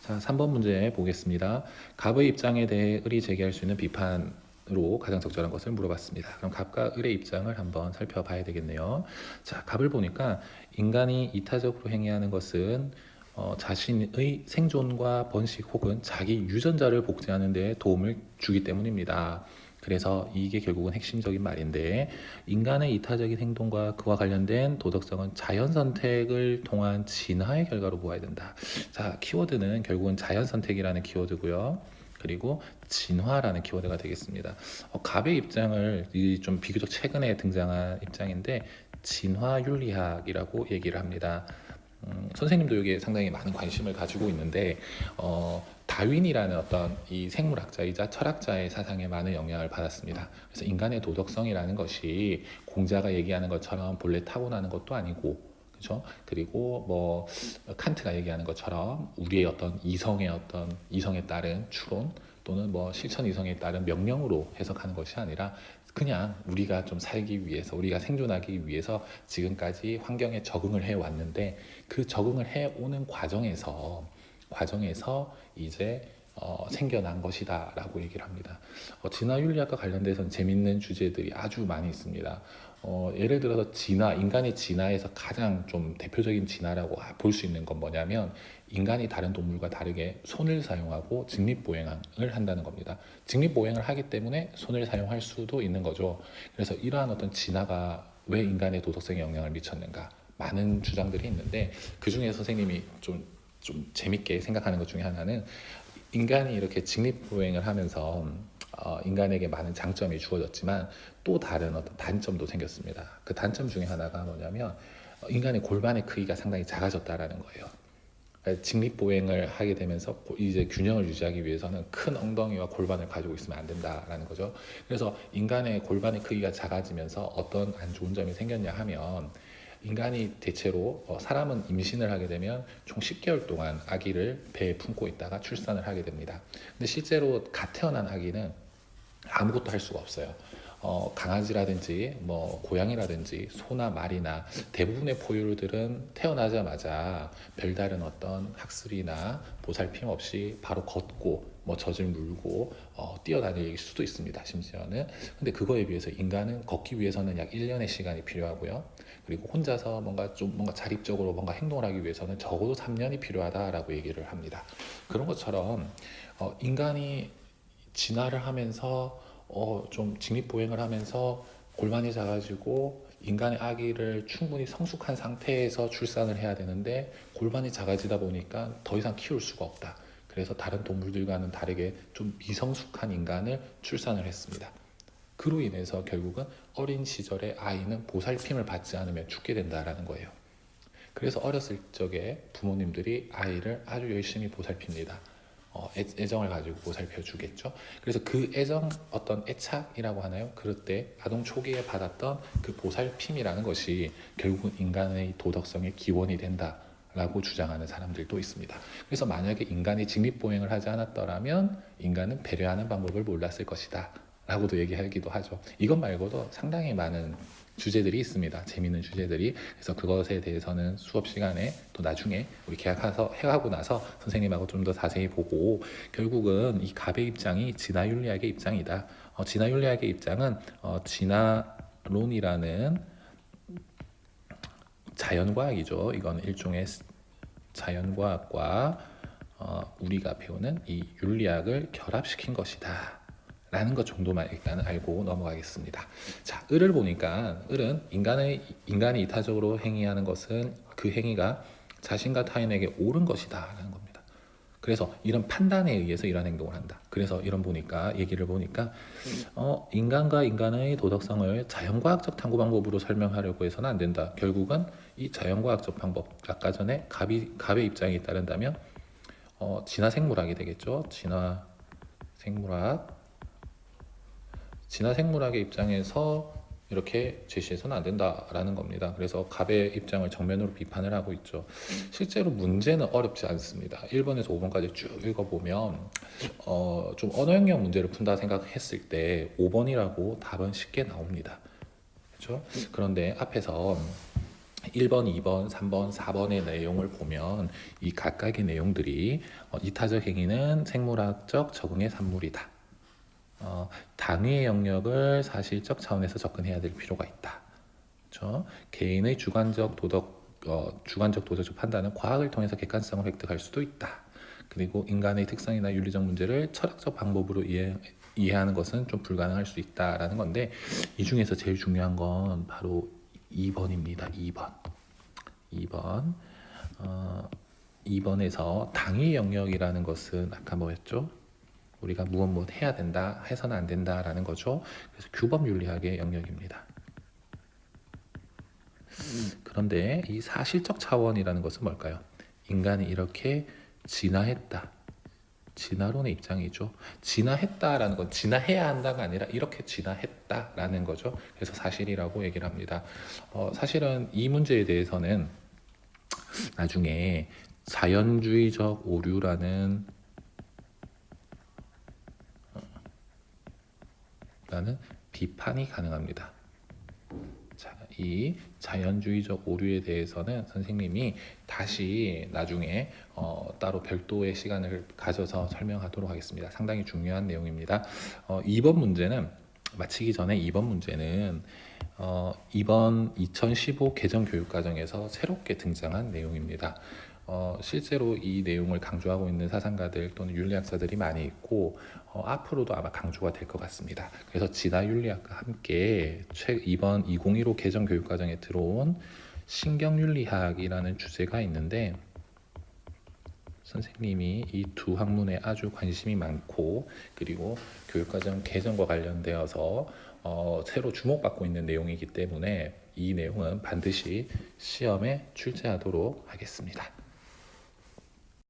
자, 3번 문제 보겠습니다. 갑의 입장에 대해 을이 제기할 수 있는 비판으로 가장 적절한 것을 물어봤습니다. 그럼 갑과 을의 입장을 한번 살펴봐야 되겠네요. 자, 갑을 보니까 인간이 이타적으로 행위하는 것은 자신의 생존과 번식 혹은 자기 유전자를 복제하는 데 도움을 주기 때문입니다. 그래서 이게 결국은 핵심적인 말인데, 인간의 이타적인 행동과 그와 관련된 도덕성은 자연 선택을 통한 진화의 결과로 보아야 된다. 자, 키워드는 결국은 자연 선택이라는 키워드고요. 그리고 진화라는 키워드가 되겠습니다. 갑의 입장을 좀 비교적 최근에 등장한 입장인데, 진화 윤리학이라고 얘기를 합니다. 선생님도 여기에 상당히 많은 관심을 가지고 있는데, 다윈이라는 어떤 이 생물학자이자 철학자의 사상에 많은 영향을 받았습니다. 그래서 인간의 도덕성이라는 것이 공자가 얘기하는 것처럼 본래 타고나는 것도 아니고, 그렇죠? 그리고 뭐 칸트가 얘기하는 것처럼 우리의 어떤 이성에 따른 추론 또는 뭐 실천 이성에 따른 명령으로 해석하는 것이 아니라, 그냥 우리가 좀 살기 위해서, 우리가 생존하기 위해서 지금까지 환경에 적응을 해 왔는데, 그 적응을 해 오는 과정에서 이제 생겨난 것이다라고 얘기를 합니다. 진화 윤리학과 관련돼서는 재밌는 주제들이 아주 많이 있습니다. 예를 들어서 인간의 진화에서 가장 좀 대표적인 진화라고 볼 수 있는 건 뭐냐면, 인간이 다른 동물과 다르게 손을 사용하고 직립보행을 한다는 겁니다. 직립보행을 하기 때문에 손을 사용할 수도 있는 거죠. 그래서 이러한 어떤 진화가 왜 인간의 도덕성에 영향을 미쳤는가, 많은 주장들이 있는데, 그 중에 선생님이 좀 재밌게 생각하는 것 중에 하나는, 인간이 이렇게 직립보행을 하면서 인간에게 많은 장점이 주어졌지만 또 다른 어떤 단점도 생겼습니다. 그 단점 중에 하나가 뭐냐면, 인간의 골반의 크기가 상당히 작아졌다라는 거예요. 그러니까 직립보행을 하게 되면서 이제 균형을 유지하기 위해서는 큰 엉덩이와 골반을 가지고 있으면 안 된다라는 거죠. 그래서 인간의 골반의 크기가 작아지면서 어떤 안 좋은 점이 생겼냐 하면, 인간이 대체로 사람은 임신을 하게 되면 총 10개월 동안 아기를 배에 품고 있다가 출산을 하게 됩니다. 근데 실제로 갓 태어난 아기는 아무것도 할 수가 없어요. 강아지라든지 뭐 고양이라든지 소나 말이나 대부분의 포유류들은 태어나자마자 별다른 어떤 학습이나 보살핌 없이 바로 걷고 뭐 젖을 물고 뛰어다닐 수도 있습니다. 심지어는. 근데 그거에 비해서 인간은 걷기 위해서는 약 1년의 시간이 필요하고요. 그리고 혼자서 뭔가 자립적으로 뭔가 행동을 하기 위해서는 적어도 3년이 필요하다라고 얘기를 합니다. 그런 것처럼 인간이 진화를 하면서 좀 직립보행을 하면서 골반이 작아지고 인간의 아기를 충분히 성숙한 상태에서 출산을 해야 되는데, 골반이 작아지다 보니까 더 이상 키울 수가 없다. 그래서 다른 동물들과는 다르게 좀 미성숙한 인간을 출산을 했습니다. 그로 인해서 결국은 어린 시절에 아이는 보살핌을 받지 않으면 죽게 된다라는 거예요. 그래서 어렸을 적에 부모님들이 아이를 아주 열심히 보살핍니다. 애정을 가지고 보살펴 주겠죠. 그래서 그 애정, 어떤 애착이라고 하나요? 그럴 때 아동 초기에 받았던 그 보살핌이라는 것이 결국은 인간의 도덕성의 기원이 된다라고 주장하는 사람들도 있습니다. 그래서 만약에 인간이 직립보행을 하지 않았더라면 인간은 배려하는 방법을 몰랐을 것이다 라고도 얘기하기도 하죠. 이것 말고도 상당히 많은 주제들이 있습니다. 재미있는 주제들이. 그래서 그것에 대해서는 수업 시간에 또 나중에 우리 계약해서 해가고 나서 선생님하고 좀 더 자세히 보고, 결국은 이 갑의 입장이 진화윤리학의 입장이다. 진화윤리학의 입장은 진화론이라는 자연과학이죠. 이건 일종의 자연과학과 우리가 배우는 이 윤리학을 결합시킨 것이다 라는 것 정도만 일단은 알고 넘어가겠습니다. 자, 을을 보니까, 을은 인간이 이타적으로 행위하는 것은 그 행위가 자신과 타인에게 옳은 것이다 라는 겁니다. 그래서 이런 판단에 의해서 이런 행동을 한다. 그래서 얘기를 보니까 인간과 인간의 도덕성을 자연과학적 탐구 방법으로 설명하려고 해서는 안 된다. 결국은 이 자연과학적 방법, 아까 전에 갑의 입장에 따른다면 진화생물학이 되겠죠. 진화생물학의 입장에서 이렇게 제시해서는 안 된다라는 겁니다. 그래서 갑의 입장을 정면으로 비판을 하고 있죠. 실제로 문제는 어렵지 않습니다. 1번에서 5번까지 쭉 읽어보면 좀 언어 영역 문제를 푼다 생각했을 때 5번이라고 답은 쉽게 나옵니다. 그렇죠? 그런데 앞에서 1번, 2번, 3번, 4번의 내용을 보면 이 각각의 내용들이 이타적 행위는 생물학적 적응의 산물이다. 당위의 영역을 사실적 차원에서 접근해야 될 필요가 있다. 그렇죠? 개인의 주관적 도덕적 판단은 과학을 통해서 객관성을 획득할 수도 있다. 그리고 인간의 특성이나 윤리적 문제를 철학적 방법으로 이해하는 것은 좀 불가능할 수 있다라는 건데 이 중에서 제일 중요한 건 바로 2번입니다. 2번. 2번. 2번에서 당위 영역이라는 것은 아까 뭐였죠? 우리가 무엇 해야 된다, 해서는 안 된다라는 거죠. 그래서 규범 윤리학의 영역입니다. 그런데 이 사실적 차원이라는 것은 뭘까요? 인간이 이렇게 진화했다. 진화론의 입장이죠. 진화했다라는 건 진화해야 한다가 아니라 이렇게 진화했다라는 거죠. 그래서 사실이라고 얘기를 합니다. 사실은 이 문제에 대해서는 나중에 자연주의적 오류라는 비판이 가능합니다. 자, 이 자연주의적 오류에 대해서는 선생님이 다시 나중에 따로 별도의 시간을 가져서 설명하도록 하겠습니다. 상당히 중요한 내용입니다. 2번 문제는 마치기 전에 2번 문제는 이번 2015 개정 교육과정에서 새롭게 등장한 내용입니다. 실제로 이 내용을 강조하고 있는 사상가들 또는 윤리학자들이 많이 있고 앞으로도 아마 강조가 될 것 같습니다. 그래서 진화윤리학과 함께 이번 2015 개정 교육과정에 들어온 신경윤리학이라는 주제가 있는데 선생님이 이 두 학문에 아주 관심이 많고 그리고 교육과정 개정과 관련되어서 새로 주목받고 있는 내용이기 때문에 이 내용은 반드시 시험에 출제하도록 하겠습니다.